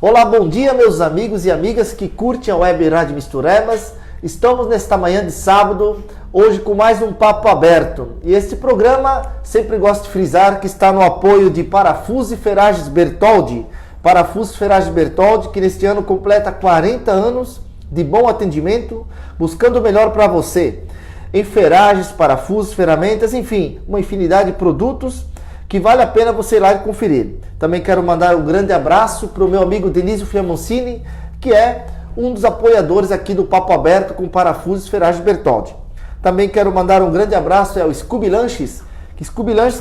Olá, bom dia meus amigos e amigas que curtem a Web Rádio Misturebas. Estamos nesta manhã de sábado, hoje com mais um Papo Aberto. E este programa, sempre gosto de frisar, que está no apoio de Parafusos e Ferragens Bertoldi. Parafusos e Ferragens Bertoldi, que neste ano completa 40 anos de bom atendimento, buscando o melhor para você. Em ferragens, parafusos, ferramentas, enfim, uma infinidade de produtos que vale a pena você ir lá e conferir. Também quero mandar um grande abraço para o meu amigo Denísio Fiamoncini, que é um dos apoiadores aqui do Papo Aberto com Parafusos e Ferragens Bertoldi. Também quero mandar um grande abraço ao Scooby Lanches,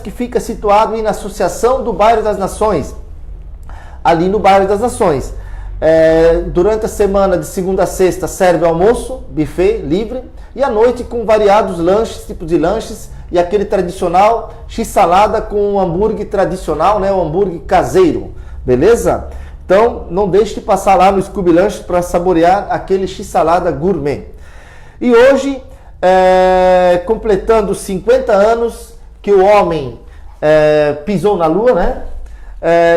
que fica situado na Associação do Bairro das Nações, ali no Bairro das Nações. Durante a semana, de segunda a sexta, serve almoço, buffet livre, e à noite com variados lanches, tipos de lanches, e aquele tradicional x-salada com um hambúrguer tradicional, né, um hambúrguer caseiro, beleza? Então, não deixe de passar lá no Scooby Lanches para saborear aquele x-salada gourmet. E hoje, completando 50 anos que o homem pisou na Lua, né?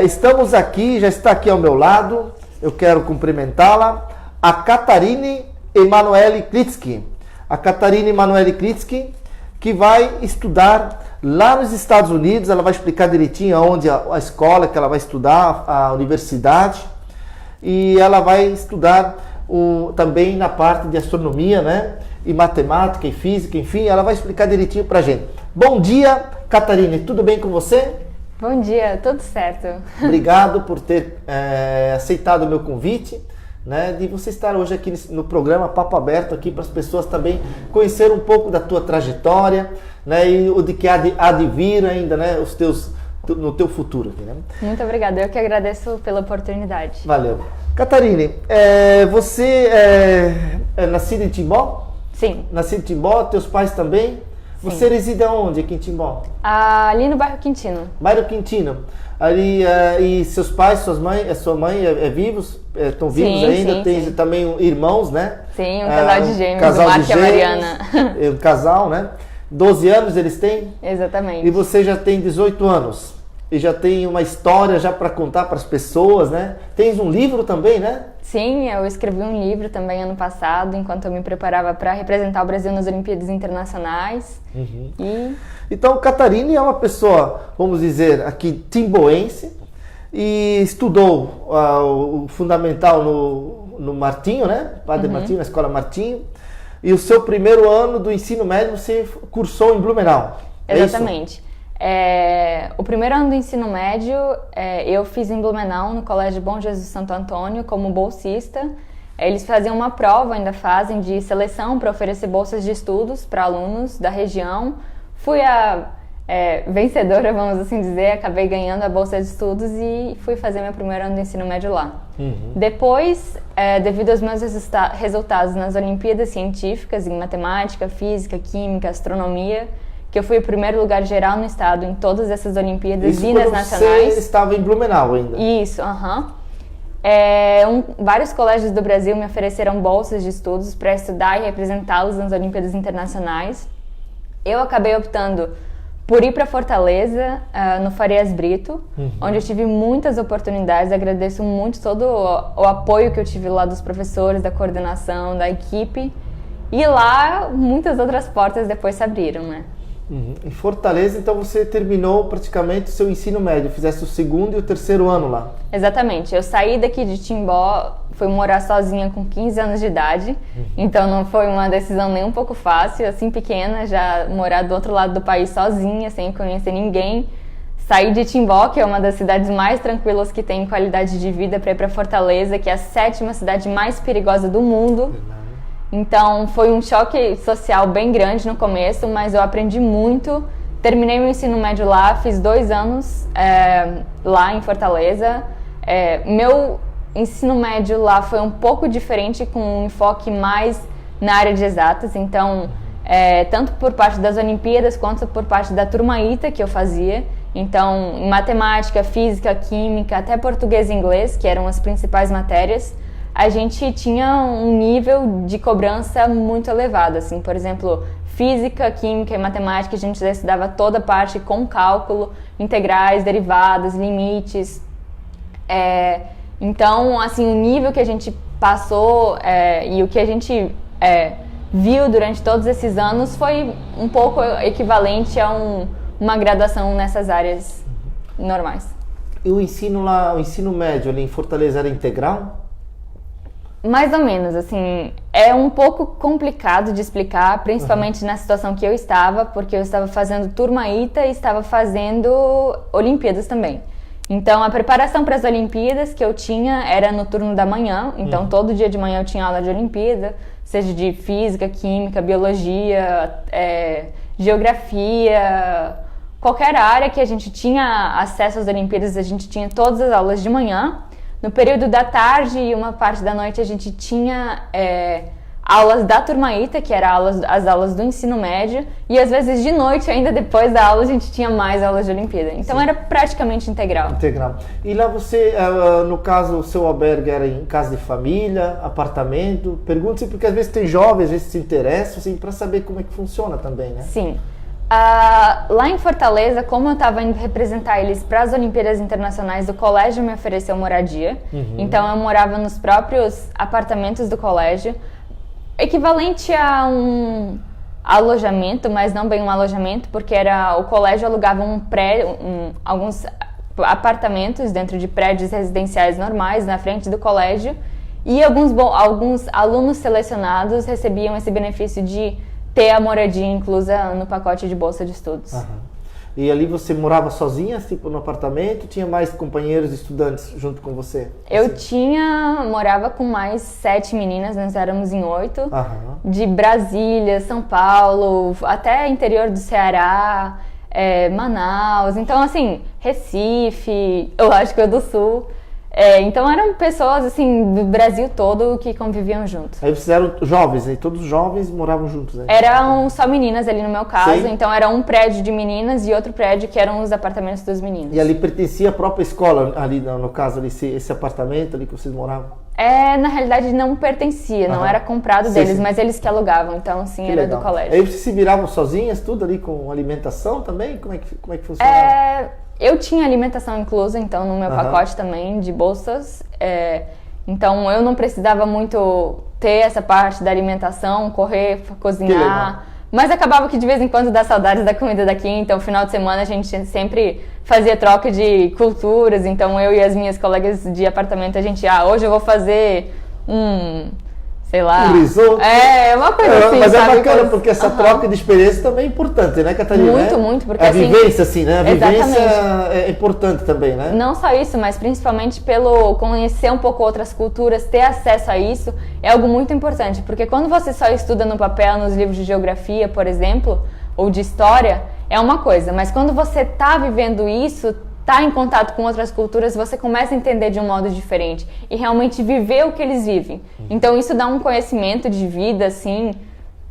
Estamos aqui, já está aqui ao meu lado, eu quero cumprimentá-la, a Catarine Emanuele Klitsky. A Catarine Emanuele Klitsky, que vai estudar lá nos Estados Unidos. Ela vai explicar direitinho onde a escola que ela vai estudar, a universidade, e ela vai estudar também na parte de astronomia, né? E matemática e física, enfim, ela vai explicar direitinho pra gente. Bom dia, Catarine, tudo bem com você? Bom dia, tudo certo. Obrigado por ter aceitado o meu convite, né, de você estar hoje aqui no programa Papo Aberto, aqui para as pessoas também conhecer um pouco da tua trajetória, né, e o de que há de vir ainda, né, no teu futuro. Aqui, né? Muito obrigada, eu que agradeço pela oportunidade. Valeu. Catarine, você é nascida em Timbó? Sim. Nascida em Timbó, teus pais também? Sim. Você reside aonde aqui em Timbó? Ali no bairro Quintino. Bairro Quintino. Ali, e seus pais, sua mãe vivos? Estão vivos sim, ainda? Sim, tem sim. Também irmãos, né? Sim, um casal de gêmeos, casal o Marco de e a gêmeos, Mariana. Um casal, né? 12 anos eles têm? Exatamente. E você já tem 18 anos. E já tem uma história já para contar para as pessoas, né? Tens um livro também, né? Sim, eu escrevi um livro também ano passado, enquanto eu me preparava para representar o Brasil nas Olimpíadas Internacionais. Uhum. Então, Catarine é uma pessoa, vamos dizer, aqui timboense, e estudou o fundamental no Martinho, né? Padre Martinho, na Escola Martinho. E o seu primeiro ano do ensino médio você cursou em Blumenau. Exatamente. O primeiro ano do ensino médio eu fiz em Blumenau, no Colégio Bom Jesus Santo Antônio, como bolsista. Eles faziam uma prova, ainda fazem, de seleção para oferecer bolsas de estudos para alunos da região. Fui a vencedora, vamos assim dizer, acabei ganhando a bolsa de estudos e fui fazer meu primeiro ano do ensino médio lá. Depois, devido aos meus resultados nas Olimpíadas Científicas, em matemática, física, química, astronomia, que eu fui o primeiro lugar geral no estado em todas essas Olimpíadas e nas nacionais. Você estava em Blumenau ainda? Isso, vários colégios do Brasil me ofereceram bolsas de estudos para estudar e representá-los nas Olimpíadas Internacionais. Eu acabei optando por ir para Fortaleza, no Farias Brito, onde eu tive muitas oportunidades. Agradeço muito todo o apoio que eu tive lá dos professores, da coordenação, da equipe. E lá, muitas outras portas depois se abriram, né? Em Fortaleza, então você terminou praticamente o seu ensino médio, fizesse o segundo e o terceiro ano lá. Exatamente, eu saí daqui de Timbó, fui morar sozinha com 15 anos de idade, então não foi uma decisão nem um pouco fácil, assim pequena, já morar do outro lado do país sozinha, sem conhecer ninguém. Saí de Timbó, que é uma das cidades mais tranquilas que tem em qualidade de vida, para ir para Fortaleza, que é a 7ª cidade mais perigosa do mundo. Então, foi um choque social bem grande no começo, mas eu aprendi muito. Terminei meu ensino médio lá, fiz 2 anos lá em Fortaleza. Meu ensino médio lá foi um pouco diferente, com um enfoque mais na área de exatas. Então, tanto por parte das Olimpíadas, quanto por parte da turma ITA que eu fazia. Então, em matemática, física, química, até português e inglês, que eram as principais matérias, a gente tinha um nível de cobrança muito elevado, assim, por exemplo, física, química e matemática, a gente já estudava toda a parte com cálculo, integrais, derivadas, limites, Então, assim, o nível que a gente passou e o que a gente viu durante todos esses anos foi um pouco equivalente a uma graduação nessas áreas normais. E o ensino lá, o ensino médio ali em Fortaleza era integral? Mais ou menos, assim, é um pouco complicado de explicar, principalmente na situação que eu estava, porque eu estava fazendo turma ITA e estava fazendo Olimpíadas também. Então, a preparação para as Olimpíadas que eu tinha era no turno da manhã, então todo dia de manhã eu tinha aula de Olimpíada, seja de Física, Química, Biologia, Geografia, qualquer área que a gente tinha acesso às Olimpíadas, a gente tinha todas as aulas de manhã. No período da tarde e uma parte da noite a gente tinha aulas da turma ITA, que eram as aulas do ensino médio, e às vezes de noite, ainda depois da aula, a gente tinha mais aulas de Olimpíada. Então era praticamente integral. Integral. E lá você, no caso, o seu albergue era em casa de família, apartamento? Pergunto-se porque às vezes tem jovens, às vezes se interessam, assim, para saber como é que funciona também, né? Sim. Lá em Fortaleza, como eu estava indo representar eles para as Olimpíadas Internacionais, o colégio me ofereceu moradia. Então eu morava nos próprios apartamentos do colégio, equivalente a um alojamento, mas não bem um alojamento, porque o colégio alugava alguns apartamentos dentro de prédios residenciais normais na frente do colégio, e alguns alunos selecionados recebiam esse benefício de ter a moradia inclusa no pacote de bolsa de estudos. E ali você morava sozinha, tipo, no apartamento? Tinha mais companheiros estudantes junto com você? Eu morava com mais 7 meninas, nós éramos em 8, de Brasília, São Paulo, até interior do Ceará, Manaus, então assim, Recife, eu acho que eu do Sul. Então eram pessoas assim do Brasil todo que conviviam juntos. Aí vocês eram jovens, aí todos os jovens moravam juntos, né? Eram só meninas ali no meu caso, Sim. Então era um prédio de meninas e outro prédio que eram os apartamentos dos meninos. E ali pertencia à própria escola, ali no caso, ali, esse apartamento ali que vocês moravam? Na realidade não pertencia, não era comprado deles, mas eles que alugavam, então sim, era do colégio. Aí vocês se viravam sozinhas, tudo ali com alimentação também? Como é que funcionava? Eu tinha alimentação inclusa, então, no meu pacote também, de bolsas. Então, eu não precisava muito ter essa parte da alimentação, correr, cozinhar. Mas acabava que de vez em quando dá saudades da comida daqui. Então, final de semana, a gente sempre fazia troca de culturas. Então, eu e as minhas colegas de apartamento, a gente... hoje eu vou fazer sei lá... risoto. Uma coisa assim, mas sabe? É bacana, porque essa troca de experiência também é importante, né, Catarina? Muito, porque a assim... vivência, assim, né? A vivência exatamente. é importante também, né? Não só isso, mas principalmente pelo conhecer um pouco outras culturas, ter acesso a isso, é algo muito importante. Porque quando você só estuda no papel, nos livros de geografia, por exemplo, ou de história, é uma coisa. Mas quando você está vivendo isso... tá em contato com outras culturas, você começa a entender de um modo diferente e realmente viver o que eles vivem. Então isso dá um conhecimento de vida, assim,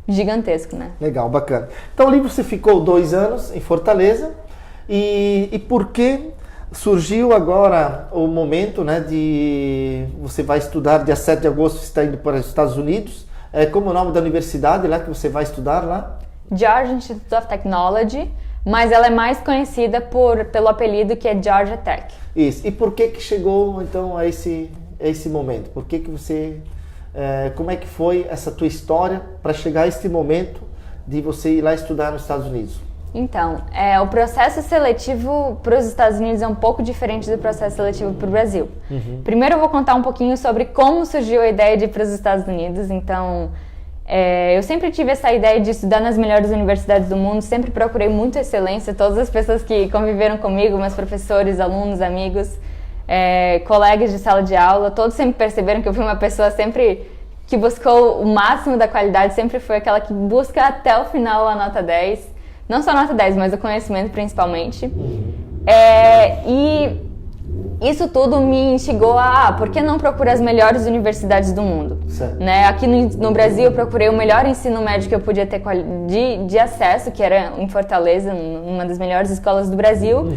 gigantesco, né? Legal, bacana. Então ali você ficou 2 anos em Fortaleza e por que surgiu agora o momento, né, de você vai estudar, dia 7 de agosto você está indo para os Estados Unidos, como é o nome da universidade lá que você vai estudar lá? Georgia Institute of Technology, mas ela é mais conhecida pelo apelido que é Georgia Tech. Isso. E por que chegou então a esse momento? Por que você, como é que foi essa tua história para chegar a esse momento de você ir lá estudar nos Estados Unidos? Então, o processo seletivo para os Estados Unidos é um pouco diferente do processo seletivo para o Brasil. Primeiro eu vou contar um pouquinho sobre como surgiu a ideia de ir para os Estados Unidos. Então, eu sempre tive essa ideia de estudar nas melhores universidades do mundo, sempre procurei muita excelência. Todas as pessoas que conviveram comigo, meus professores, alunos, amigos, colegas de sala de aula, todos sempre perceberam que eu fui uma pessoa sempre que buscou o máximo da qualidade, sempre foi aquela que busca até o final a nota 10. Não só a nota 10, mas o conhecimento principalmente. E isso tudo me instigou por que não procurar as melhores universidades do mundo? Né? Aqui no Brasil eu procurei o melhor ensino médio que eu podia ter de acesso, que era em Fortaleza, uma das melhores escolas do Brasil.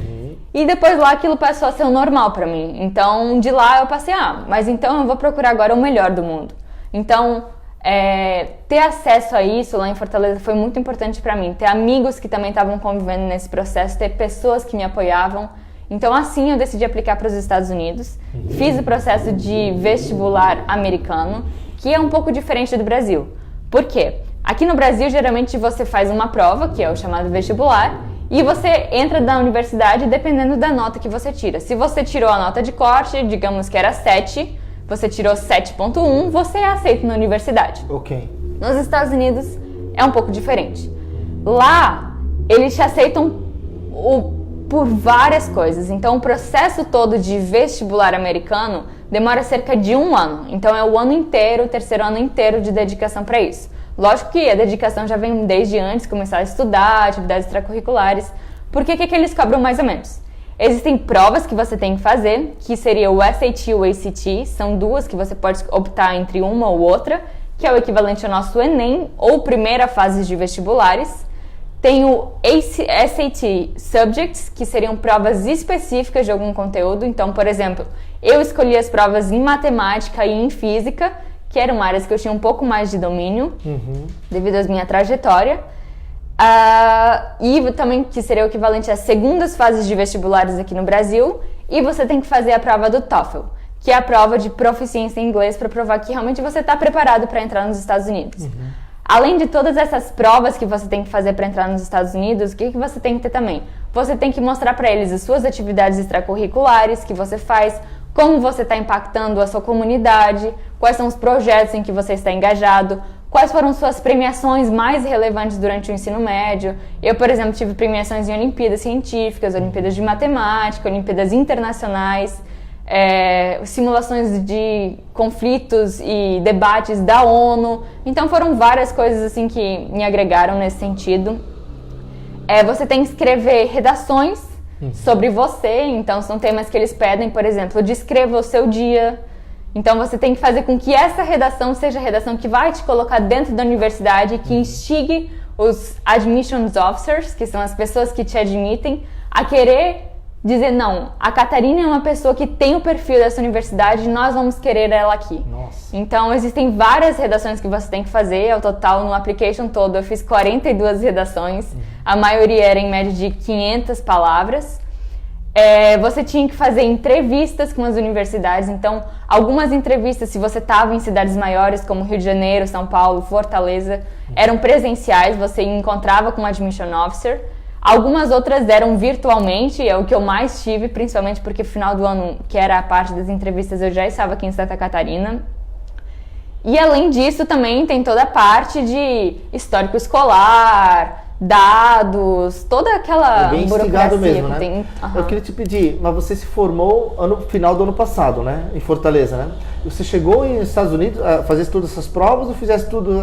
E depois lá aquilo passou a ser o normal para mim. Então de lá eu passei, mas então eu vou procurar agora o melhor do mundo. Então ter acesso a isso lá em Fortaleza foi muito importante para mim. Ter amigos que também estavam convivendo nesse processo, ter pessoas que me apoiavam. Então, assim, eu decidi aplicar para os Estados Unidos. Fiz o processo de vestibular americano, que é um pouco diferente do Brasil. Por quê? Aqui no Brasil, geralmente, você faz uma prova, que é o chamado vestibular, e você entra na universidade dependendo da nota que você tira. Se você tirou a nota de corte, digamos que era 7, você tirou 7.1, você é aceito na universidade. Ok. Nos Estados Unidos é um pouco diferente. Lá, eles te aceitam por várias coisas. Então, o processo todo de vestibular americano demora cerca de 1 ano. Então, é o ano inteiro, o terceiro ano inteiro de dedicação para isso. Lógico que a dedicação já vem desde antes, começar a estudar, atividades extracurriculares. Por que eles cobram mais ou menos? Existem provas que você tem que fazer, que seria o SAT e o ACT. São duas que você pode optar entre uma ou outra, que é o equivalente ao nosso Enem ou primeira fase de vestibulares. Tem o SAT Subjects, que seriam provas específicas de algum conteúdo. Então, por exemplo, eu escolhi as provas em matemática e em física, que eram áreas que eu tinha um pouco mais de domínio, devido à minha trajetória. E também que seria o equivalente às segundas fases de vestibulares aqui no Brasil. E você tem que fazer a prova do TOEFL, que é a prova de proficiência em inglês para provar que realmente você está preparado para entrar nos Estados Unidos. Além de todas essas provas que você tem que fazer para entrar nos Estados Unidos, o que você tem que ter também? Você tem que mostrar para eles as suas atividades extracurriculares que você faz, como você está impactando a sua comunidade, quais são os projetos em que você está engajado, quais foram suas premiações mais relevantes durante o ensino médio. Eu, por exemplo, tive premiações em Olimpíadas Científicas, Olimpíadas de Matemática, Olimpíadas Internacionais, simulações de conflitos e debates da ONU. Então foram várias coisas assim que me agregaram nesse sentido. Você tem que escrever redações sobre você, então são temas que eles pedem, por exemplo, descreva o seu dia. Então você tem que fazer com que essa redação seja a redação que vai te colocar dentro da universidade, que instigue os admissions officers, que são as pessoas que te admitem, a querer dizer, não, a Catarina é uma pessoa que tem o perfil dessa universidade, nós vamos querer ela aqui. Nossa. Então, existem várias redações que você tem que fazer. Ao total, no application todo, eu fiz 42 redações. A maioria era em média de 500 palavras. Você tinha que fazer entrevistas com as universidades. Então, algumas entrevistas, se você estava em cidades maiores, como Rio de Janeiro, São Paulo, Fortaleza, eram presenciais, você encontrava com um admission officer. Algumas outras eram virtualmente, é o que eu mais tive, principalmente porque no final do ano, que era a parte das entrevistas, eu já estava aqui em Santa Catarina. E além disso, também tem toda a parte de histórico escolar, dados, toda aquela bem burocracia mesmo, que né? tem. Eu queria te pedir, mas você se formou no final do ano passado, né? Em Fortaleza, né? Você chegou nos Estados Unidos a fazer todas essas provas ou fizesse tudo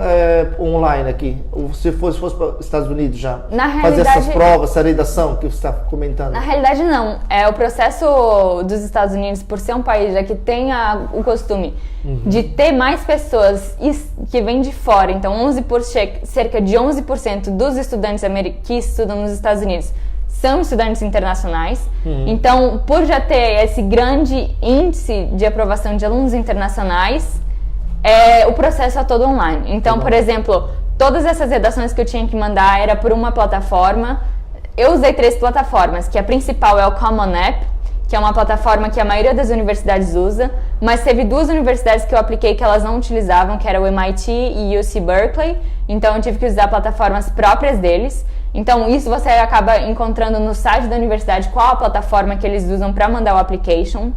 online aqui? Ou você fosse para os Estados Unidos já? Na fazer realidade, essas provas, essa redação que você está comentando? Na realidade, não. O processo dos Estados Unidos, por ser um país já que tem o costume de ter mais pessoas que vêm de fora, então cerca de 11% dos estudantes que estudam nos Estados Unidos são estudantes internacionais. Então, por já ter esse grande índice de aprovação de alunos internacionais, o processo é todo online. Então, por exemplo, todas essas redações que eu tinha que mandar era por uma plataforma. Eu usei 3 plataformas, que a principal é o Common App, que é uma plataforma que a maioria das universidades usa, mas teve 2 universidades que eu apliquei que elas não utilizavam, que era o MIT e UC Berkeley. Então eu tive que usar plataformas próprias deles. Então isso você acaba encontrando no site da universidade qual a plataforma que eles usam para mandar o application.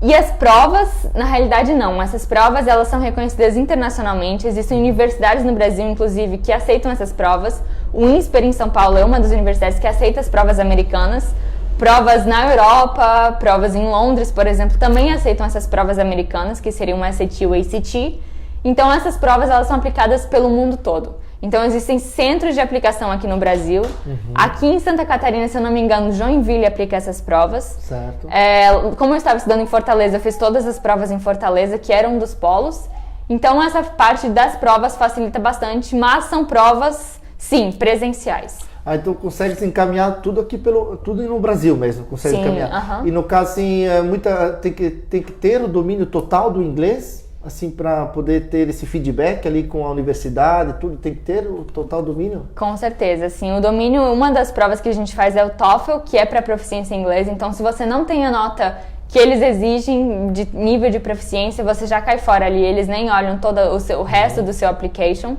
E as provas, na realidade não. Essas provas elas são reconhecidas internacionalmente. Existem universidades no Brasil, inclusive, que aceitam essas provas. O INSPER em São Paulo é uma das universidades que aceita as provas americanas. Provas na Europa, provas em Londres, por exemplo, também aceitam essas provas americanas, que seriam o SAT e o ACT. Então, essas provas elas são aplicadas pelo mundo todo. Então, existem centros de aplicação aqui no Brasil. Aqui em Santa Catarina, se eu não me engano, Joinville aplica essas provas. Certo. Como eu estava estudando em Fortaleza, eu fiz todas as provas em Fortaleza, que eram um dos polos. Então, essa parte das provas facilita bastante, mas são provas, sim, presenciais. Então consegue encaminhar tudo aqui tudo no Brasil mesmo, consegue encaminhar. E no caso assim, tem que ter o domínio total do inglês, assim, para poder ter esse feedback ali com a universidade, tudo tem que ter o total domínio? Com certeza, sim. O domínio, uma das provas que a gente faz é o TOEFL, que é para proficiência em inglês. Então, se você não tem a nota que eles exigem de nível de proficiência, você já cai fora ali. Eles nem olham todo o resto do seu application.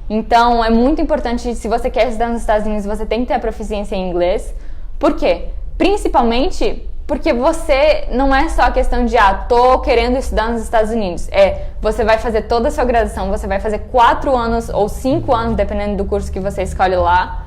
Então, é muito importante, se você quer estudar nos Estados Unidos, você tem que ter a proficiência em inglês. Por quê? Principalmente porque você não é só a questão de, tô querendo estudar nos Estados Unidos. Você vai fazer toda a sua graduação, você vai fazer 4 anos ou 5 anos, dependendo do curso que você escolhe lá,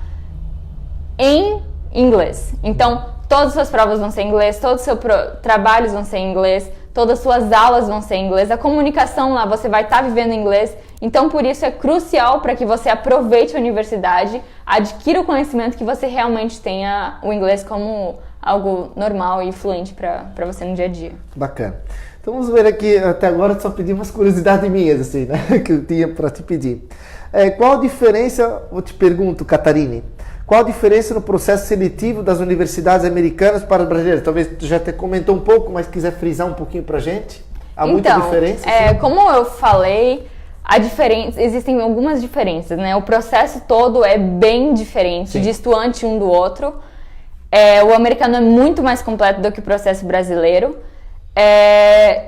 em inglês. Então, todas as suas provas vão ser em inglês, todos os seus trabalhos vão ser em inglês, todas as suas aulas vão ser em inglês, a comunicação lá, você vai estar vivendo em inglês. Então, por isso é crucial para que você aproveite a universidade, adquira o conhecimento que você realmente tenha o inglês como algo normal e fluente para você no dia a dia. Bacana. Então vamos ver aqui, até agora eu só pedi umas curiosidades minhas, assim, né, que eu tinha para te pedir. Qual a diferença, eu te pergunto, Catarine, qual a diferença no processo seletivo das universidades americanas para os brasileiros? Talvez tu já até comentou um pouco, mas quiser frisar um pouquinho para a gente? Há muita diferença? Como eu falei, existem algumas diferenças, né? O processo todo é bem diferente, distante um do outro. O americano é muito mais completo do que o processo brasileiro.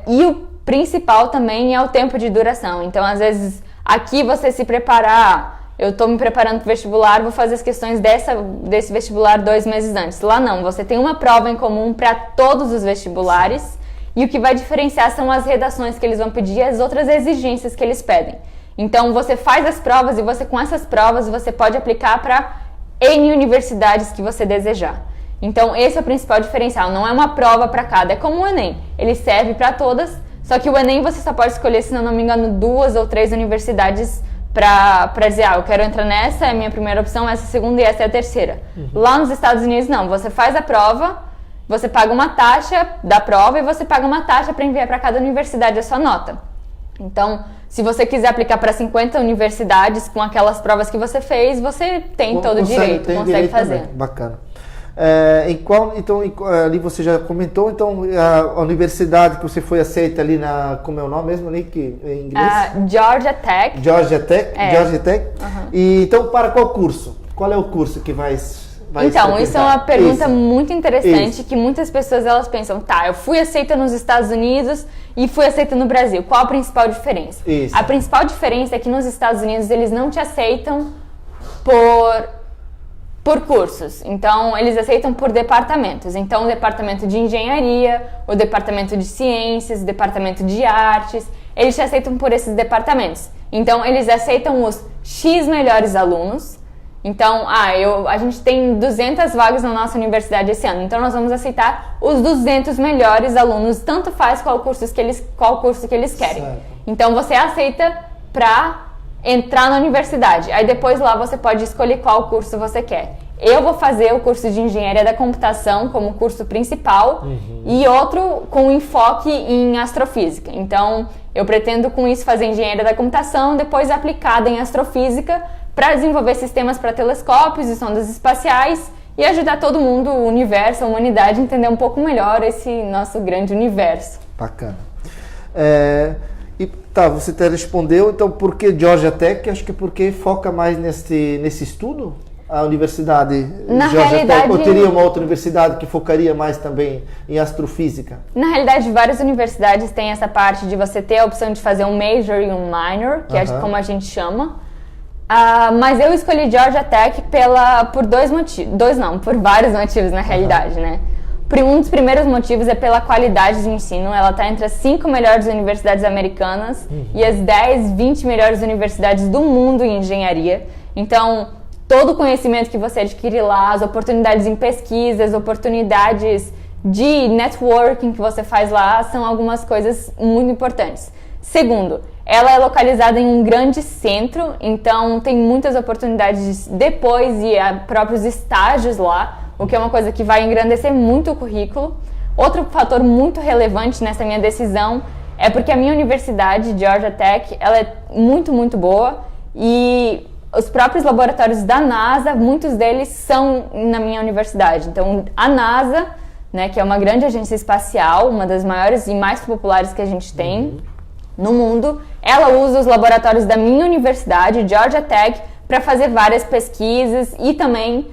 E o principal também é o tempo de duração. Então, às vezes, aqui você se preparar, eu estou me preparando para o vestibular, vou fazer as questões desse vestibular 2 meses antes. Lá não, você tem uma prova em comum para todos os vestibulares. E o que vai diferenciar são as redações que eles vão pedir e as outras exigências que eles pedem. Então, você faz as provas e com essas provas você pode aplicar para N universidades que você desejar. Então, esse é o principal diferencial. Não é uma prova para cada, é como o Enem. Ele serve para todas, só que o Enem você só pode escolher, se não me engano, 2 ou 3 universidades para dizer, eu quero entrar nessa, é a minha primeira opção, essa é a segunda e essa é a terceira. Lá nos Estados Unidos, não. Você faz a prova, você paga uma taxa da prova e você paga uma taxa para enviar para cada universidade a sua nota. Então, se você quiser aplicar para 50 universidades com aquelas provas que você fez, você tem todo o direito, consegue fazer. Também. Bacana. Então, ali você já comentou, então, a universidade que você foi aceita ali como é o nome mesmo ali, em inglês? Georgia Tech. Georgia Tech? Georgia Tech. E, então, para qual curso? Qual é o curso que vai Então, isso é uma pergunta muito interessante, que muitas pessoas elas pensam, eu fui aceita nos Estados Unidos e fui aceita no Brasil. Qual a principal diferença? Isso. A principal diferença é que nos Estados Unidos eles não te aceitam por cursos. Então, eles aceitam por departamentos. Então, o departamento de engenharia, o departamento de ciências, o departamento de artes, eles te aceitam por esses departamentos. Então, eles aceitam os X melhores alunos. Então, a gente tem 200 vagas na nossa universidade esse ano, então nós vamos aceitar os 200 melhores alunos, tanto faz qual curso que eles querem. Certo. Então, você aceita para entrar na universidade. Aí depois lá você pode escolher qual curso você quer. Eu vou fazer o curso de Engenharia da Computação como curso principal e outro com enfoque em Astrofísica. Então, eu pretendo com isso fazer Engenharia da Computação, depois aplicada em Astrofísica, para desenvolver sistemas para telescópios e sondas espaciais e ajudar todo mundo, o universo, a humanidade, a entender um pouco melhor esse nosso grande universo. Bacana. Você até respondeu, então por que Georgia Tech? Acho que porque foca mais nesse estudo? A universidade Georgia Tech, ou teria uma outra universidade que focaria mais também em astrofísica? Na realidade, várias universidades têm essa parte de você ter a opção de fazer um major e um minor, que é como a gente chama. Mas eu escolhi Georgia Tech por por vários motivos na realidade, né? Um dos primeiros motivos é pela qualidade de ensino. Ela está entre as 5 melhores universidades americanas e as 10, 20 melhores universidades do mundo em engenharia. Então, todo o conhecimento que você adquire lá, as oportunidades em pesquisa, as oportunidades de networking que você faz lá, são algumas coisas muito importantes. Segundo, ela é localizada em um grande centro, então tem muitas oportunidades depois e próprios estágios lá, o que é uma coisa que vai engrandecer muito o currículo. Outro fator muito relevante nessa minha decisão é porque a minha universidade, Georgia Tech, ela é muito, muito boa e os próprios laboratórios da NASA, muitos deles são na minha universidade. Então, a NASA, né, que é uma grande agência espacial, uma das maiores e mais populares que a gente tem, no mundo, ela usa os laboratórios da minha universidade, Georgia Tech, para fazer várias pesquisas e também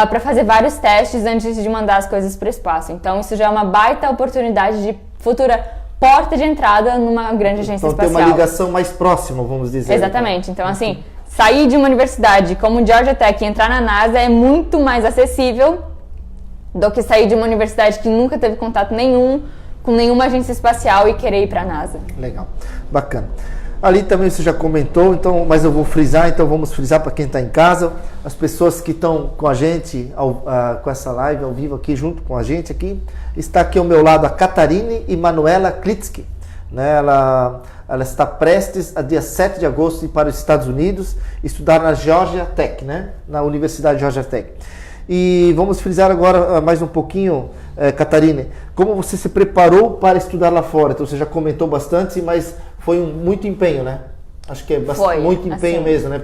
para fazer vários testes antes de mandar as coisas para o espaço. Então isso já é uma baita oportunidade de futura porta de entrada numa grande agência espacial. Então tem uma ligação mais próxima, vamos dizer. Exatamente. Então assim, sair de uma universidade como Georgia Tech e entrar na NASA é muito mais acessível do que sair de uma universidade que nunca teve contato nenhum com nenhuma agência espacial e querer ir para a NASA. Legal, bacana. Ali também você já comentou, então, mas eu vou frisar, então vamos frisar para quem está em casa, as pessoas que estão com a gente, com essa live ao vivo aqui, junto com a gente aqui, está aqui ao meu lado a Catarine e Manuela Klitsky, né? Ela está prestes, a dia 7 de agosto, ir para os Estados Unidos, estudar na Georgia Tech, né? Na Universidade Georgia Tech. E vamos frisar agora mais um pouquinho, Catarine, como você se preparou para estudar lá fora? Então você já comentou bastante, mas foi muito empenho, né? Acho que é muito empenho assim mesmo, né?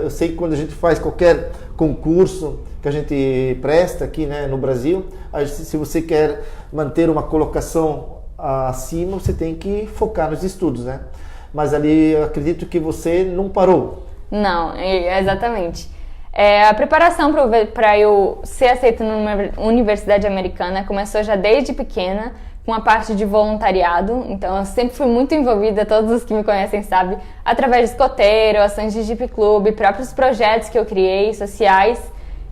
Eu sei que quando a gente faz qualquer concurso que a gente presta aqui, né, no Brasil, se você quer manter uma colocação acima, você tem que focar nos estudos, né? Mas ali eu acredito que você não parou. Não, exatamente. A preparação para eu ser aceita numa universidade americana começou já desde pequena, com a parte de voluntariado. Então eu sempre fui muito envolvida, todos os que me conhecem sabem, através de escoteiro, ações de Jeep Club, próprios projetos que eu criei, sociais,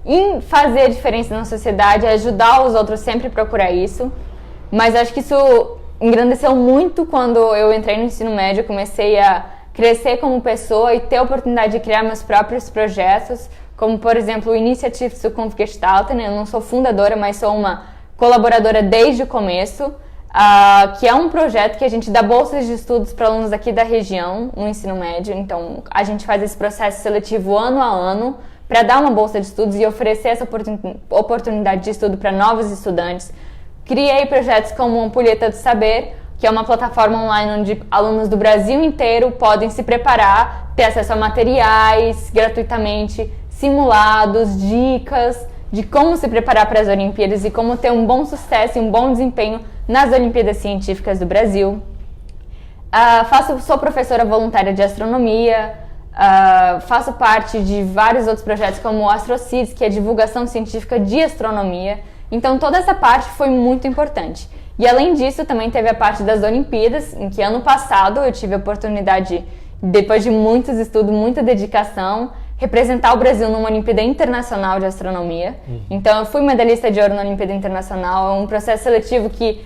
em fazer a diferença na sociedade, ajudar os outros, sempre procurar isso. Mas acho que isso engrandeceu muito quando eu entrei no ensino médio, comecei a crescer como pessoa e ter a oportunidade de criar meus próprios projetos, como por exemplo o Initiative Zukunft Gestalten. Eu não sou fundadora, mas sou uma colaboradora desde o começo, que é um projeto que a gente dá bolsas de estudos para alunos aqui da região, no ensino médio. Então a gente faz esse processo seletivo ano a ano para dar uma bolsa de estudos e oferecer essa oportunidade de estudo para novos estudantes. Criei projetos como Ampulheta do Saber, que é uma plataforma online onde alunos do Brasil inteiro podem se preparar, ter acesso a materiais gratuitamente, simulados, dicas de como se preparar para as Olimpíadas e como ter um bom sucesso e um bom desempenho nas Olimpíadas Científicas do Brasil. Sou professora voluntária de astronomia, faço parte de vários outros projetos como o AstroCities, que é divulgação científica de astronomia. Então toda essa parte foi muito importante. E além disso, também teve a parte das Olimpíadas, em que ano passado eu tive a oportunidade, depois de muitos estudos, muita dedicação, representar o Brasil numa Olimpíada Internacional de Astronomia. Então eu fui medalhista de ouro na Olimpíada Internacional. É um processo seletivo que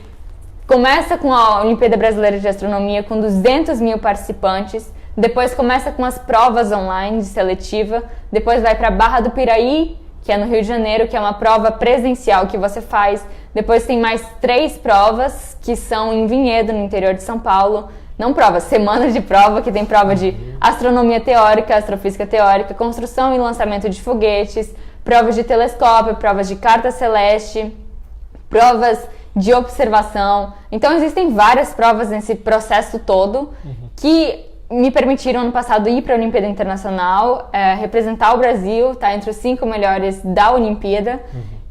começa com a Olimpíada Brasileira de Astronomia, com 200 mil participantes. Depois começa com as provas online de seletiva. Depois vai para Barra do Piraí, que é no Rio de Janeiro, que é uma prova presencial que você faz. Depois tem mais 3 provas, que são em Vinhedo, no interior de São Paulo. Não provas, semanas de prova, que tem prova de astronomia teórica, astrofísica teórica, construção e lançamento de foguetes, provas de telescópio, provas de carta celeste, provas de observação. Então existem várias provas nesse processo todo que me permitiram ano passado ir para a Olimpíada Internacional, representar o Brasil, tá entre os 5 melhores da Olimpíada.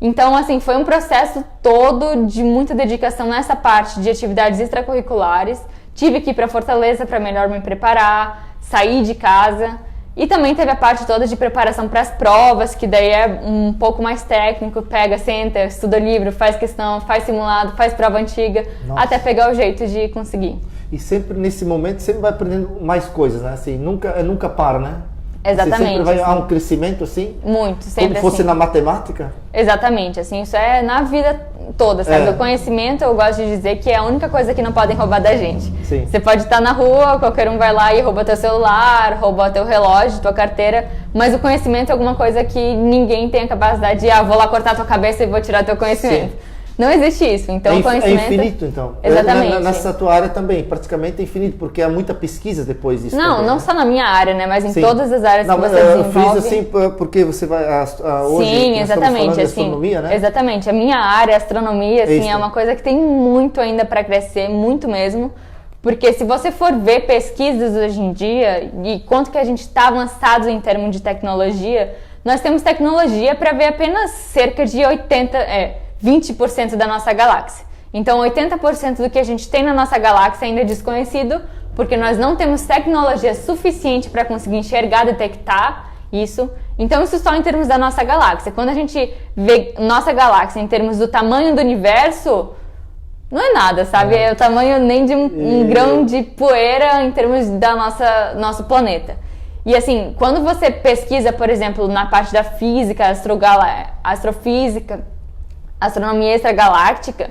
Então, assim, foi um processo todo de muita dedicação nessa parte de atividades extracurriculares. Tive que ir para Fortaleza para melhor me preparar, sair de casa. E também teve a parte toda de preparação para as provas, que daí é um pouco mais técnico. Pega, senta, estuda livro, faz questão, faz simulado, faz prova antiga, até pegar o jeito de conseguir. E sempre nesse momento, sempre vai aprendendo mais coisas, né? Assim, nunca para, né? Exatamente. Você sempre vai um crescimento assim? Muito, sempre assim. Como fosse na matemática? Exatamente, assim, isso é na vida toda, sabe? O conhecimento, eu gosto de dizer que é a única coisa que não podem roubar da gente. Sim. Você pode estar na rua, qualquer um vai lá e rouba teu celular, rouba teu relógio, tua carteira, mas o conhecimento é alguma coisa que ninguém tem a capacidade de, vou lá cortar tua cabeça e vou tirar teu conhecimento. Sim. Não existe isso, então o conhecimento... É infinito, então. Exatamente. Nessa tua área também, praticamente é infinito, porque há muita pesquisa depois disso. Não, também, não né? só na minha área, né, mas em Sim. todas as áreas não, que você desenvolve. Eu fiz assim, porque você vai hoje... Sim, exatamente, de assim, astronomia, né? Exatamente, a minha área, a astronomia, assim, Isso. é uma coisa que tem muito ainda para crescer, muito mesmo, porque se você for ver pesquisas hoje em dia e quanto que a gente está avançado em termos de tecnologia, nós temos tecnologia para ver apenas cerca de 20% da nossa galáxia. Então 80% do que a gente tem na nossa galáxia ainda é desconhecido porque nós não temos tecnologia suficiente para conseguir enxergar, detectar isso. Então isso só em termos da nossa galáxia. Quando a gente vê nossa galáxia em termos do tamanho do universo, não é nada, sabe? É o tamanho nem de um grão de poeira em termos da nosso planeta. E assim, quando você pesquisa, por exemplo, na parte da física, astrofísica, astronomia extragaláctica,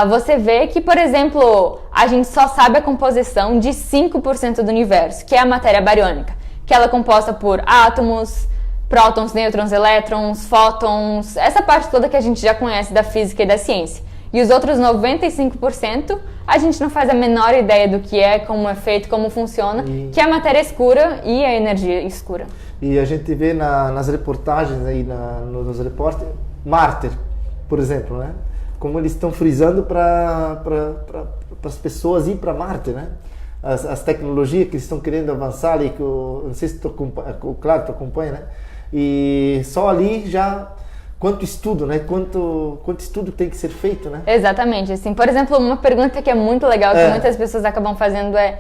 você vê que, por exemplo, a gente só sabe a composição de 5% do universo, que é a matéria bariônica, que ela é composta por átomos, prótons, nêutrons, elétrons, fótons, essa parte toda que a gente já conhece da física e da ciência. E os outros 95%, a gente não faz a menor ideia do que é, como é feito, como funciona, que é a matéria escura e a energia escura. E a gente vê nas reportagens, aí nos repórteres, Marte, por exemplo, né? Como eles estão frisando para as pessoas ir para Marte, né? As tecnologias que eles estão querendo avançar ali, que não sei se tu acompanha, né? E só ali já... Quanto estudo, né? Quanto estudo tem que ser feito, né? Exatamente. Assim, por exemplo, uma pergunta que é muito legal, que muitas pessoas acabam fazendo é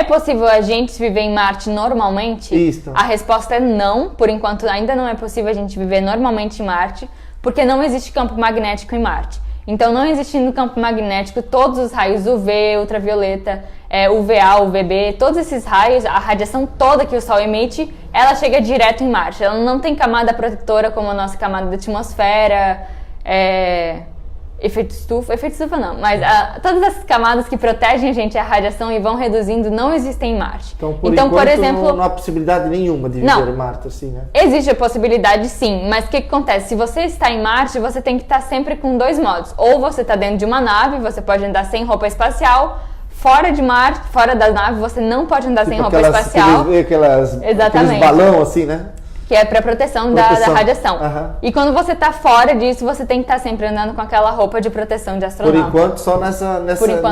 possível a gente viver em Marte normalmente? Isso. A resposta é não. Por enquanto, ainda não é possível a gente viver normalmente em Marte, porque não existe campo magnético em Marte. Então, não existindo campo magnético, todos os raios UV, ultravioleta, UVA, UVB, todos esses raios, a radiação toda que o Sol emite, ela chega direto em Marte. Ela não tem camada protetora como a nossa camada da atmosfera, efeito estufa não, mas todas essas camadas que protegem a gente a radiação e vão reduzindo não existem em Marte. Então, por exemplo, não há possibilidade nenhuma de viver em Marte, assim, né? Existe a possibilidade, sim, mas o que acontece? Se você está em Marte, você tem que estar sempre com dois modos. Ou você está dentro de uma nave, você pode andar sem roupa espacial. Fora de Marte, fora da nave, você não pode andar sem roupa espacial. Aqueles balão assim, né? Que é para proteção da radiação. E quando você está fora disso, você tem que estar sempre andando com aquela roupa de proteção de astronauta. Por enquanto, só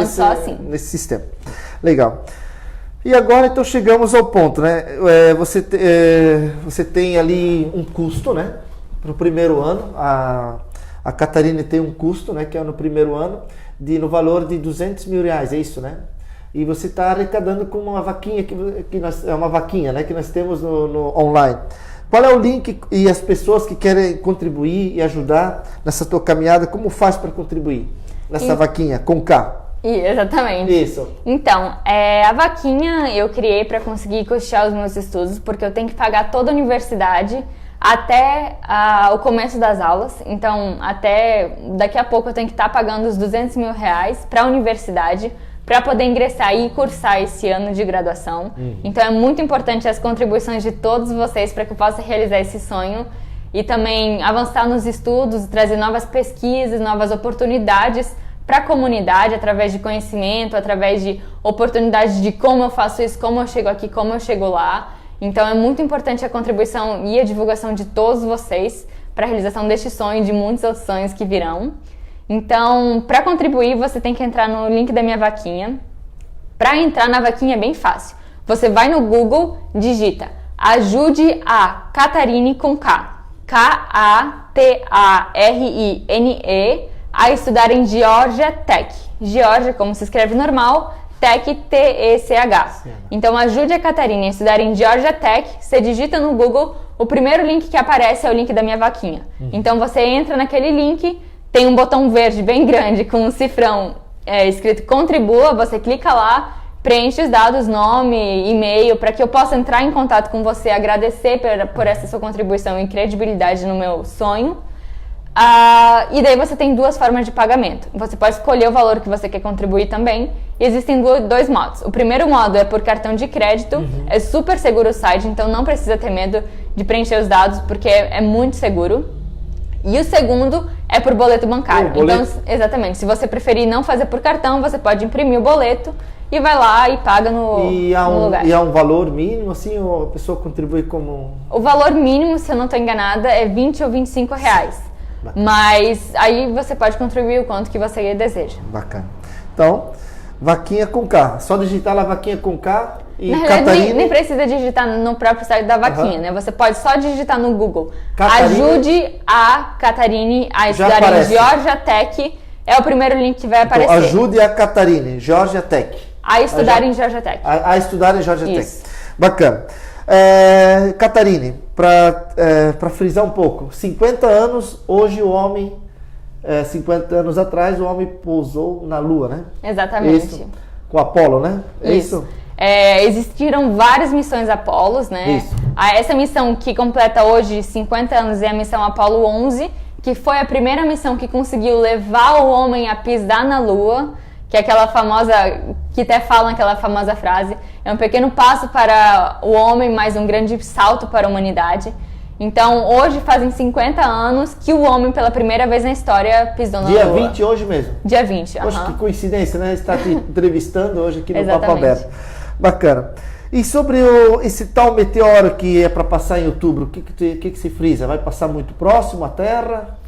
só assim. Nesse sistema. Legal. E agora, então, chegamos ao ponto, né? Você tem ali um custo, né? Para o primeiro ano. A Catarina tem um custo, né? Que é no primeiro ano, no valor de R$200 mil, é isso, né? E você está arrecadando com uma vaquinha, é uma vaquinha, né? Que nós temos no online. Qual é o link e as pessoas que querem contribuir e ajudar nessa tua caminhada, como faz para contribuir nessa vaquinha com K? Exatamente. Isso. Então, a vaquinha eu criei para conseguir custear os meus estudos, porque eu tenho que pagar toda a universidade até o começo das aulas. Então, até daqui a pouco eu tenho que estar pagando os R$200 mil para a universidade, para poder ingressar e cursar esse ano de graduação. Então é muito importante as contribuições de todos vocês para que eu possa realizar esse sonho e também avançar nos estudos, trazer novas pesquisas, novas oportunidades para a comunidade através de conhecimento, através de oportunidades de como eu faço isso, como eu chego aqui, como eu chego lá. Então é muito importante a contribuição e a divulgação de todos vocês para a realização deste sonho e de muitos outros sonhos que virão. Então, para contribuir, você tem que entrar no link da minha vaquinha. Para entrar na vaquinha é bem fácil. Você vai no Google, digita Ajude a Catarine com K. Katarine a estudar em Georgia Tech. Georgia, como se escreve normal, Tech, T-E-C-H. Então, ajude a Catarine a estudar em Georgia Tech. Você digita no Google, o primeiro link que aparece é o link da minha vaquinha. Então, você entra naquele link. Tem um botão verde bem grande com um cifrão escrito Contribua, você clica lá, preenche os dados, nome, e-mail, para que eu possa entrar em contato com você, agradecer por essa sua contribuição e credibilidade no meu sonho. E daí você tem duas formas de pagamento. Você pode escolher o valor que você quer contribuir também. E existem dois modos. O primeiro modo é por cartão de crédito. É super seguro o site, então não precisa ter medo de preencher os dados, porque é muito seguro. E o segundo é por boleto bancário. Então, exatamente, se você preferir não fazer por cartão, você pode imprimir o boleto e vai lá e paga no lugar. E há um valor mínimo, assim, ou a pessoa contribui como... O valor mínimo, se eu não estou enganada, é R$20 ou R$25. Mas aí você pode contribuir o quanto que você deseja. Bacana. Então, vaquinha com K. Só digitar lá vaquinha com K e na Catarine... nem precisa digitar no próprio site da vaquinha, né? Você pode só digitar no Google. Catarine... Ajude a Catarine a estudar em Georgia Tech. É o primeiro link que vai aparecer. Então, ajude a Catarine, Georgia Tech. a estudar em Georgia Tech. A estudar em Georgia Isso. Tech. Bacana. Catarine, para frisar um pouco, 50 anos, hoje o homem, 50 anos atrás, o homem pousou na Lua, né? Exatamente. Isso, com Apolo, né? Isso. Existiram várias missões Apolos, né? Isso. Essa missão que completa hoje 50 anos é a missão Apolo 11, que foi a primeira missão que conseguiu levar o homem a pisar na Lua, que é aquela famosa, que até falam aquela famosa frase, é um pequeno passo para o homem, mas um grande salto para a humanidade. Então, hoje fazem 50 anos que o homem, pela primeira vez na história, pisou na Lua. Dia 20 hoje mesmo. Dia 20, Poxa, que coincidência, né? Está aqui entrevistando hoje aqui no Exatamente. Papo Aberto. Bacana. E sobre esse tal meteoro que é para passar em outubro, o que se frisa? Vai passar muito próximo à Terra?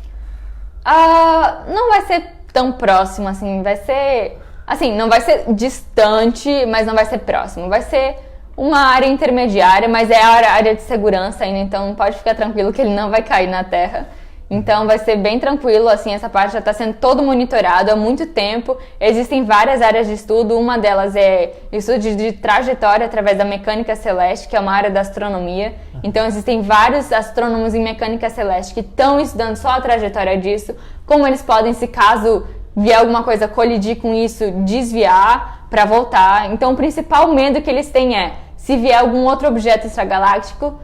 Não vai ser tão próximo, assim, vai ser... Assim, não vai ser distante, mas não vai ser próximo. Vai ser uma área intermediária, mas é a área de segurança ainda, então pode ficar tranquilo que ele não vai cair na Terra. Então vai ser bem tranquilo, assim, essa parte já está sendo todo monitorado há muito tempo. Existem várias áreas de estudo, uma delas é estudo de trajetória através da mecânica celeste, que é uma área da astronomia. Então existem vários astrônomos em mecânica celeste que estão estudando só a trajetória disso, como eles podem, se caso vier alguma coisa colidir com isso, desviar para voltar. Então o principal medo que eles têm é se vier algum outro objeto extragaláctico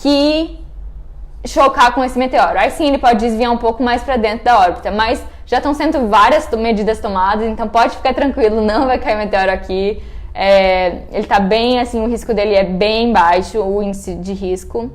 que chocar com esse meteoro. Aí sim ele pode desviar um pouco mais para dentro da órbita, mas já estão sendo várias medidas tomadas, então pode ficar tranquilo, não vai cair meteoro aqui. Ele está bem, assim, o risco dele é bem baixo, o índice de risco.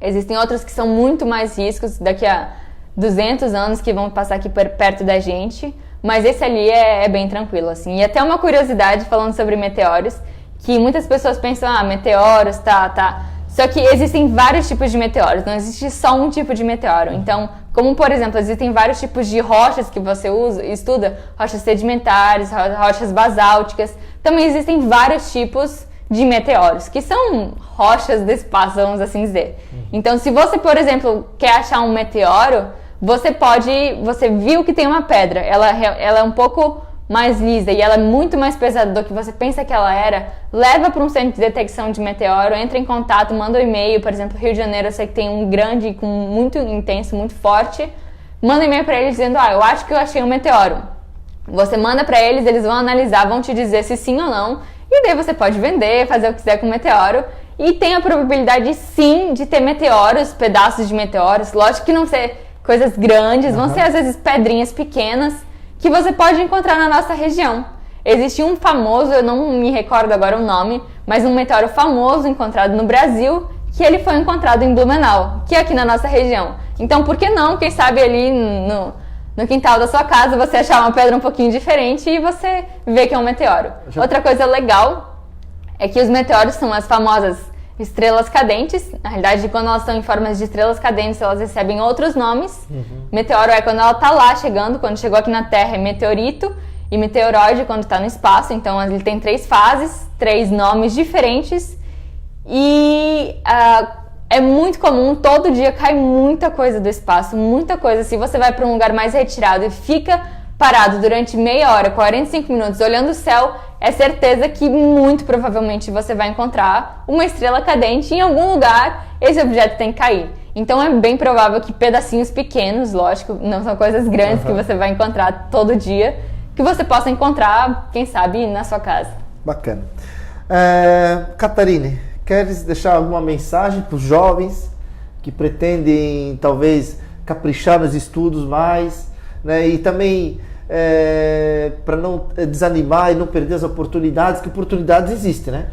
Existem outros que são muito mais riscos, daqui a 200 anos que vão passar aqui perto da gente, mas esse ali é bem tranquilo, assim. E até uma curiosidade falando sobre meteoros, que muitas pessoas pensam, meteoros, tá. Só que existem vários tipos de meteoros, não existe só um tipo de meteoro. Então, como por exemplo, existem vários tipos de rochas que você estuda, rochas sedimentares, rochas basálticas. Também existem vários tipos de meteoros, que são rochas do espaço, vamos assim dizer. Então, se você, por exemplo, quer achar um meteoro, você viu que tem uma pedra, ela é um pouco mais lisa e ela é muito mais pesada do que você pensa que ela era, leva para um centro de detecção de meteoro, entra em contato, manda um e-mail, por exemplo, Rio de Janeiro, eu sei que tem um grande, muito intenso, muito forte, manda um e-mail para eles dizendo, eu acho que eu achei um meteoro. Você manda para eles, eles vão analisar, vão te dizer se sim ou não, e daí você pode vender, fazer o que quiser com o meteoro, e tem a probabilidade sim de ter meteoros, pedaços de meteoros, lógico que não ser coisas grandes, vão ser às vezes pedrinhas pequenas, que você pode encontrar na nossa região. Existe um famoso, eu não me recordo agora o nome, mas um meteoro famoso encontrado no Brasil, que ele foi encontrado em Blumenau, que é aqui na nossa região. Então, por que não, quem sabe ali no quintal da sua casa, você achar uma pedra um pouquinho diferente e você vê que é um meteoro. Outra coisa legal é que os meteoros são as famosas estrelas cadentes. Na realidade, quando elas estão em formas de estrelas cadentes, elas recebem outros nomes. Meteoro é quando ela está lá chegando, quando chegou aqui na Terra é meteorito, e meteoroide quando está no espaço. Então ele tem 3 fases, 3 nomes diferentes, e é muito comum, todo dia cai muita coisa do espaço, muita coisa. Se você vai para um lugar mais retirado e fica parado durante meia hora, 45 minutos olhando o céu, é certeza que muito provavelmente você vai encontrar uma estrela cadente em algum lugar, esse objeto tem que cair. Então é bem provável que pedacinhos pequenos, lógico, não são coisas grandes que você vai encontrar todo dia, que você possa encontrar, quem sabe, na sua casa. Bacana. Catarine, queres deixar alguma mensagem para os jovens que pretendem talvez caprichar nos estudos mais, né? E também para não desanimar e não perder as oportunidades, que oportunidades existem, né?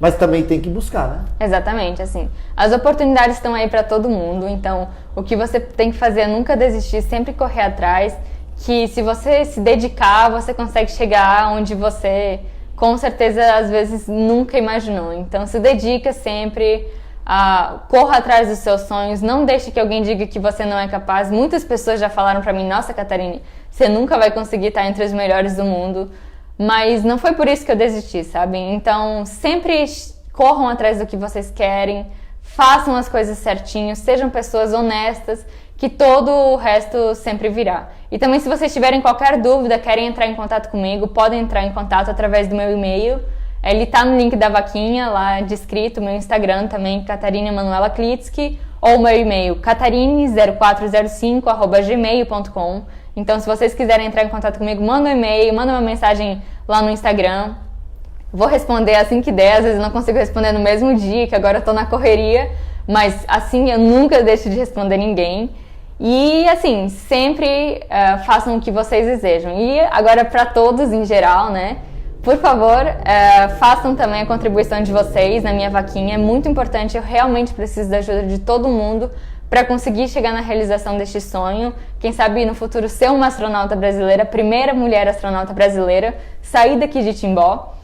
Mas também tem que buscar, né? Exatamente, assim. As oportunidades estão aí para todo mundo, então o que você tem que fazer é nunca desistir, sempre correr atrás, que se você se dedicar, você consegue chegar onde você, com certeza, às vezes nunca imaginou. Então se dedica sempre, corra atrás dos seus sonhos, não deixe que alguém diga que você não é capaz. Muitas pessoas já falaram para mim, nossa, Catarine, você nunca vai conseguir estar entre os melhores do mundo, mas não foi por isso que eu desisti, sabe? Então sempre corram atrás do que vocês querem, façam as coisas certinho, sejam pessoas honestas, que todo o resto sempre virá. E também, se vocês tiverem qualquer dúvida, querem entrar em contato comigo, podem entrar em contato através do meu e-mail. Ele tá no link da vaquinha, lá descrito, meu Instagram também, Catarina Emanuela Klitsky, ou meu e-mail, catarine0405@gmail.com. Então, se vocês quiserem entrar em contato comigo, manda um e-mail, manda uma mensagem lá no Instagram. Vou responder assim que der, às vezes eu não consigo responder no mesmo dia, que agora eu tô na correria, mas assim eu nunca deixo de responder ninguém. E assim, sempre façam o que vocês desejam. E agora para todos em geral, né? Por favor, façam também a contribuição de vocês na minha vaquinha. É muito importante, eu realmente preciso da ajuda de todo mundo para conseguir chegar na realização deste sonho. Quem sabe no futuro ser uma astronauta brasileira, a primeira mulher astronauta brasileira, sair daqui de Timbó.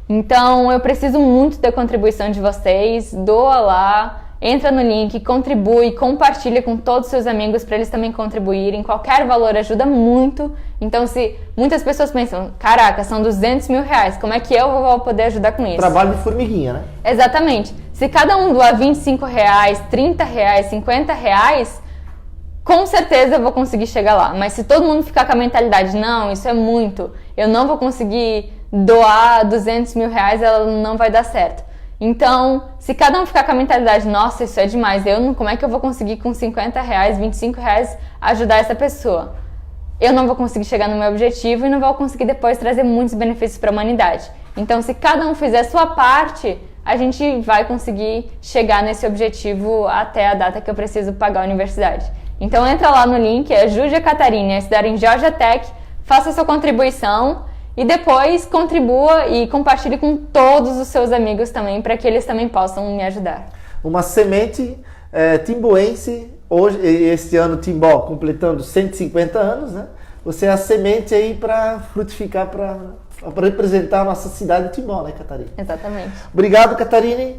Então, eu preciso muito da contribuição de vocês. Doa lá, entra no link, contribui, compartilha com todos os seus amigos para eles também contribuírem. Qualquer valor ajuda muito. Então, se muitas pessoas pensam, caraca, são 200 mil reais, como é que eu vou poder ajudar com isso? Trabalho de formiguinha, né? Exatamente. Se cada um doar 25 reais, 30 reais, 50 reais, com certeza eu vou conseguir chegar lá. Mas se todo mundo ficar com a mentalidade, não, isso é muito, eu não vou conseguir doar 200 mil reais, ela não vai dar certo. Então, se cada um ficar com a mentalidade, nossa, isso é demais, como é que eu vou conseguir com 50 reais, 25 reais ajudar essa pessoa? Eu não vou conseguir chegar no meu objetivo e não vou conseguir depois trazer muitos benefícios para a humanidade. Então, se cada um fizer a sua parte, a gente vai conseguir chegar nesse objetivo até a data que eu preciso pagar a universidade. Então, entra lá no link, ajude a Catarina a estudar em Georgia Tech, faça a sua contribuição e depois contribua e compartilhe com todos os seus amigos também, para que eles também possam me ajudar. Uma semente timboense, hoje, este ano Timbó completando 150 anos, né? Você é a semente aí para frutificar, para representar a nossa cidade de Timbó, né, Catarina? Exatamente. Obrigado, Catarina.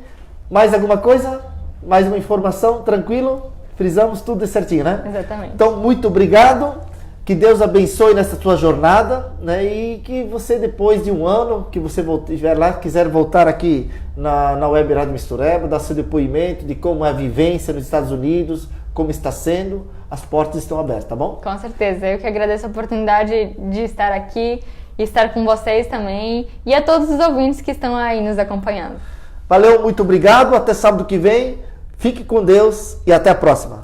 Mais alguma coisa? Mais uma informação? Tranquilo? Frisamos tudo certinho, né? Exatamente. Então, muito obrigado. Que Deus abençoe nessa tua jornada, né? E que você, depois de um ano, que você estiver lá, quiser voltar aqui na Web Rádio Mistureba, dar seu depoimento de como é a vivência nos Estados Unidos, como está sendo, as portas estão abertas, tá bom? Com certeza. Eu que agradeço a oportunidade de estar aqui e estar com vocês também e a todos os ouvintes que estão aí nos acompanhando. Valeu, muito obrigado. Até sábado que vem. Fique com Deus e até a próxima.